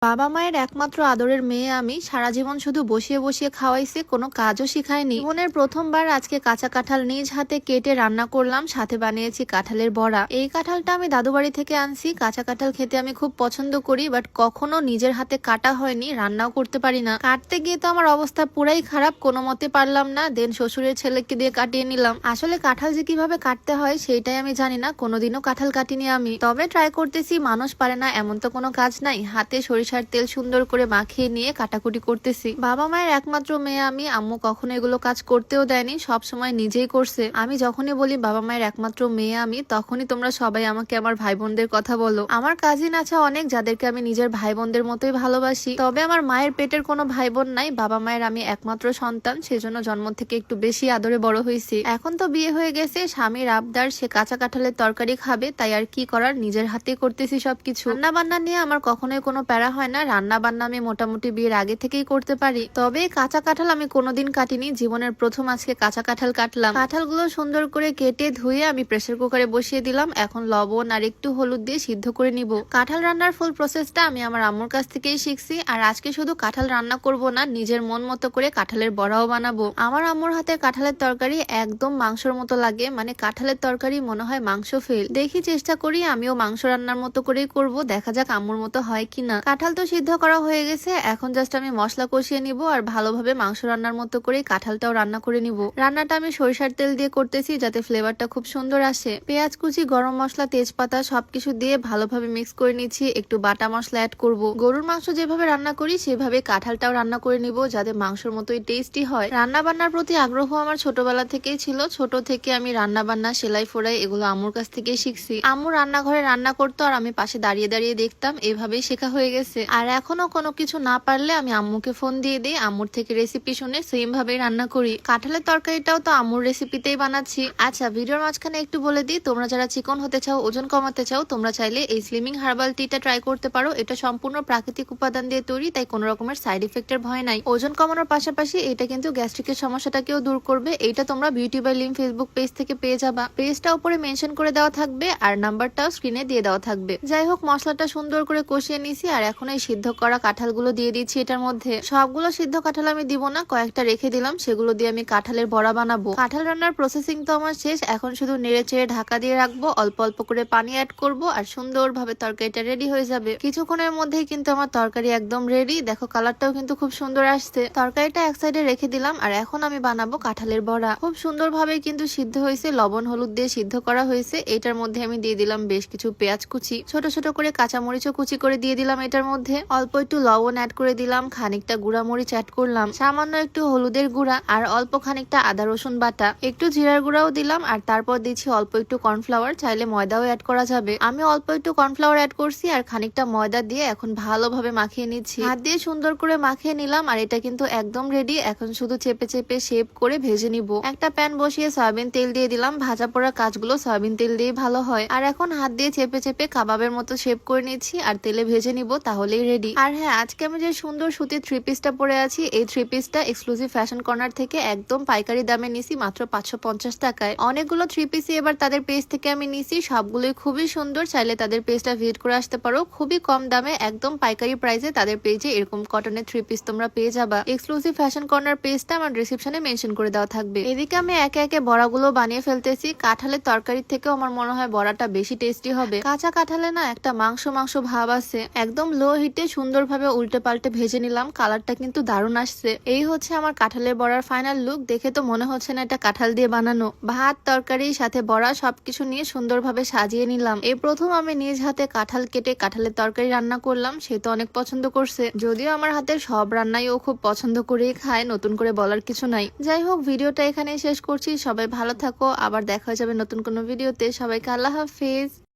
বাবা মায়ের একমাত্র আদরের মেয়ে আমি। সারা জীবন শুধু বসিয়ে বসিয়ে খাওয়াইছে, কোনো কাজও শিখায়নি। জীবনের প্রথমবার আজকে কাঁচা কাঁঠাল নিজ হাতে কেটে রান্না করলাম, সাথে বানিয়েছি কাঁঠালের বড়া। এই কাঁঠালটা আমি দাদু বাড়ি থেকে আনছি। কাঁচা কাঁঠাল খেতে আমি খুব পছন্দ করি, বাট কখনো নিজের হাতে কাটা হয়নি, রান্নাও করতে পারি না। কাটতে গিয়ে তো আমার অবস্থা পুরাই খারাপ, কোনো মতে পারলাম না। দেন শ্বশুরের ছেলেকে দিয়ে কাটিয়ে নিলাম। আসলে কাঁঠাল যে কিভাবে কাটতে হয় সেইটাই আমি জানি না, কোনোদিনও কাঁঠাল কাটিনি আমি। তবে ট্রাই করতেছি, মানুষ পারে না এমন তো কোনো কাজ নাই। হাতে সরিষার তেল সুন্দর করে মাখিয়ে নিয়ে কাটাকুটি করতেছি। বাবা মায়ের একমাত্র মেয়ে আমি, আম্মু কখনো এগুলো কাজ করতেও দেয়নি, সব সময় নিজেই করছে। আমি যখনই বলি বাবা মায়ের একমাত্র মেয়ে আমি, তখনই তোমরা সবাই আমাকে আমার ভাই বোনদের কথা বলো। আমার কাজিন আছে অনেক, যাদেরকে আমি নিজের ভাই বোনদের মতোই ভালোবাসি। তবে আমার মায়ের পেটের কোনো ভাই বোন নাই, বাবা মায়ের আমি একমাত্র সন্তান, সেজন্য জন্ম থেকে একটু বেশি আদরে বড় হয়েছি। এখন তো বিয়ে হয়ে গেছে, স্বামীর আবদার, সে কাঁচা কাঁঠালের তরকারি খাবে, তাই আর কি করার, নিজের হাতে করতেছি সবকিছু। রান্না বান্না নিয়ে আমার কখনোই কোনো প্যারা হয় না, রান্না বান্না আমি মোটামুটি বিয়ের আগে থেকেই করতে পারি। তবে কাঁচা কাঁঠাল আমি কোনোদিন কাটিনি, জীবনের প্রথম আজকে কাঁচা কাঁঠাল কাটলাম। কাঁঠালগুলো সুন্দর করে কেটে ধুয়ে আমি প্রেসার কুকারে বসিয়ে দিলাম। এখন লবণ আর একটু হলুদ দিয়ে সিদ্ধ করে নিব। কাঁঠাল রান্নার ফুল প্রসেসটা আমি আমার আম্মুর কাছ থেকেই শিখছি। আর আজকে শুধু কাঁঠাল রান্না করব না, নিজের মন মতো করে কাঁঠালের বড়াও বানাবো। আমার আম্মুর হাতে কাঁঠালের তরকারি একদম মাংসের মতো লাগে, মানে কাঁঠালের তরকারি মনে হয় মাংস ফেল। দেখি চেষ্টা করি আমিও মাংস রান্নার মতো করেই করব, দেখা যাক আম্মুর মতো হয় কিনা। কাঁঠাল তো সিদ্ধ করা হয়ে গেছে, এখন জাস্ট আমি মশলা কষিয়ে নিব আর ভালোভাবে মাংস রান্নার মতো করে কাঁঠালটাও রান্না করে নিব। রান্নাটা আমি সরিষার তেল দিয়ে করতেছি, যাতে ফ্লেভারটা খুব সুন্দর আসে। পেঁয়াজ কুচি, গরম মশলা, তেজপাতা সবকিছু দিয়ে ভালোভাবে মিক্স করে নিচ্ছি। একটু বাটা মশলা অ্যাড করব। গরুর মাংস যেভাবে রান্না করি সেভাবে কাঁঠালটাও রান্না করে নিব, যাতে মাংসের মতোই টেস্টি হয়। রান্না বান্নার প্রতি আগ্রহ আমার ছোটবেলা থেকেই ছিল। ছোট থেকে আমি রান্না বান্না, সেলাই ফোড়াই এগুলো আম্মুর কাছ থেকেই শিখছি। আম্মু রান্নাঘরে রান্না করতো আর আমি পাশে দাঁড়িয়ে দাঁড়িয়ে দেখতাম, এভাবেই শেখা হয়ে গেছে। আর এখনো কোনো কিছু না পারলে আমি আম্মুকে ফোন দিয়ে দিই, আম্মুর থেকে রেসিপি শুনে সেম ভাবেই রান্না করি। কাঁঠালের তরকারিটাও তো আম্মুর রেসিপিতেই বানাচ্ছি। আচ্ছা, ভিডিওর মাঝখানে একটু বলে দিই, তোমরা যারা চিকন হতে চাও, ওজন কমাতে চাও, তোমরা চাইলে এই স্লিমিং হার্বাল টিটা ট্রাই করতে পারো। এটা সম্পূর্ণ প্রাকৃতিক উপাদান দিয়ে তৈরি, তাই কোনো রকমের সাইড ইফেক্টের ভয় নাই। ওজন কমানোর পাশাপাশি এটা কিন্তু গ্যাস্ট্রিকের সমস্যাটাকেও দূর করবে। এইটা তোমরা বিউটি বাই লিম ফেসবুক পেজ থেকে পেয়ে যাবা। পেজটা উপরে মেনশন করে দেওয়া থাকবে আর নাম্বারটাও স্ক্রিনে দিয়ে দেওয়া থাকবে। যাই হোক, মশলাটা সুন্দর করে কষিয়ে নিছি আর এখন এই সিদ্ধ করা কাঁঠালগুলো দিয়ে দিচ্ছি এটার মধ্যে। সবগুলো সিদ্ধ কাঁঠাল আমি দিব না, কয়েকটা রেখে দিলাম, সেগুলো দিয়ে আমি কাঁঠালের বড়া বানাবো। কাঁঠাল রান্নার প্রসেসিং তো আমার শেষ, এখন শুধু নেড়ে চেড়ে ঢাকা দিয়ে রাখবো। অল্প অল্প করে পানি অ্যাড করব আর সুন্দরভাবে তরকারিটা রেডি হয়ে যাবে। কিছুক্ষণের মধ্যেই কিন্তু আমার তরকারি একদম রেডি। দেখো কালারটাও কিন্তু খুব সুন্দর আসছে। তরকারিটা এক সাইডে রেখে দিলাম আর এখন আমি বানাবো কাঁঠালের বড়া। খুব সুন্দরভাবে কিন্তু সিদ্ধ হয়েছে, লবণ হলুদ দিয়ে সিদ্ধ করা হয়েছে। এটার মধ্যে আমি দিয়ে দিলাম বেশ কিছু পেঁয়াজ কুচি, ছোট ছোট করে কাঁচামরিচও কুচি করে দিয়ে দিলাম। এটার মধ্যে অল্প একটু লবণ অ্যাড করে দিলাম, খানিকটা গুঁড়া মরিচ অ্যাড করলাম, সামান্য একটু হলুদের গুঁড়া আর অল্প খানিকটা আদা রসুন বাটা, একটু জিরার গুঁড়াও দিলাম। আর তারপর দিচ্ছি অল্প একটু কর্নফ্লাওয়ার, চাইলে ময়দাও অ্যাড করা যাবে। আমি অল্প একটু কর্নফ্লাওয়ার অ্যাড করছি আর খানিকটা ময়দা দিয়ে এখন ভালোভাবে মাখিয়ে নিচ্ছি। হাত দিয়ে সুন্দর করে মাখিয়ে নিলাম আর এটা কিন্তু একদম রেডি। এখন শুধু চেপে চেপে শেপ করে ভেজে নিব। একটা প্যান বসিয়ে সয়াবিন তেল দিয়ে দিলাম। ভাজা পোড়া কাজগুলো সয়াবিন তেল দিয়ে ভালো হয়। আর এখন হাত দিয়ে চেপে চেপে কাবাবের মতো শেপ করে নিচ্ছি আর তেলে ভেজে নিব, তাহলেই রেডি। আর হ্যাঁ, আজকে আমি যে সুন্দর সুতির থ্রি পিসটা পরে আছি, এই থ্রি পিসটা এক্সক্লুসিভ ফ্যাশন কর্নার থেকে একদম পাইকারি দামে নিছি, মাত্র 550 টাকায়। অনেকগুলো থ্রি পিসই এবার তাদের পেজ থেকে আমি নিছি, সবগুলোই খুবই সুন্দর। চাইলে তাদের পেজটা ভিজিট করে আসতে পারো। খুবই কম দামে একদম পাইকারি প্রাইসে তাদের পেজে এরকম কটনের থ্রি পিস তোমরা পেয়ে যাবা। এক্সক্লুসিভ ফ্যাশন কর্নার পেজটা আমার ডেসক্রিপশনে মেনশন করে দেওয়া থাকবে। এদিকে আমি একে একে বড়াগুলো বানিয়ে ফেলতেছি। কাঁঠালের তরকারির থেকেও আমার মনে হয় বড়াটা বেশি টেস্টি হবে। কাঁচা কাঁঠালে না একটা মাংস মাংস ভাব আছে। একদম লো হিটে সুন্দরভাবে উল্টে পাল্টে ভেজে নিলাম, কালারটা কিন্তু দারুণ আসছে। এই হচ্ছে আমার কাঁঠালের বড়ার ফাইনাল লুক। দেখে তো মনে হচ্ছে না এটা কাঁঠাল দিয়ে বানানো। ভাত, তরকারি, সাথে বড়া সবকিছু নিয়ে সুন্দরভাবে সাজিয়ে নিলাম। এই প্রথম আমি নিজ হাতে কাঁঠাল কেটে কাঁঠালের তরকারি রান্না করলাম, সে তো অনেক পছন্দ করছে। যদিও আমার হাতের সব রান্নাই ও খুব পছন্দ করেই খায়, নতুন করে বলার কিছু নাই। যাই হোক, ভিডিওটা এখানেই শেষ করছি। সবাই ভালো থাকো, আবার দেখা হয়ে যাবে নতুন কোনো ভিডিওতে। সবাইকে আল্লাহ হাফিজ।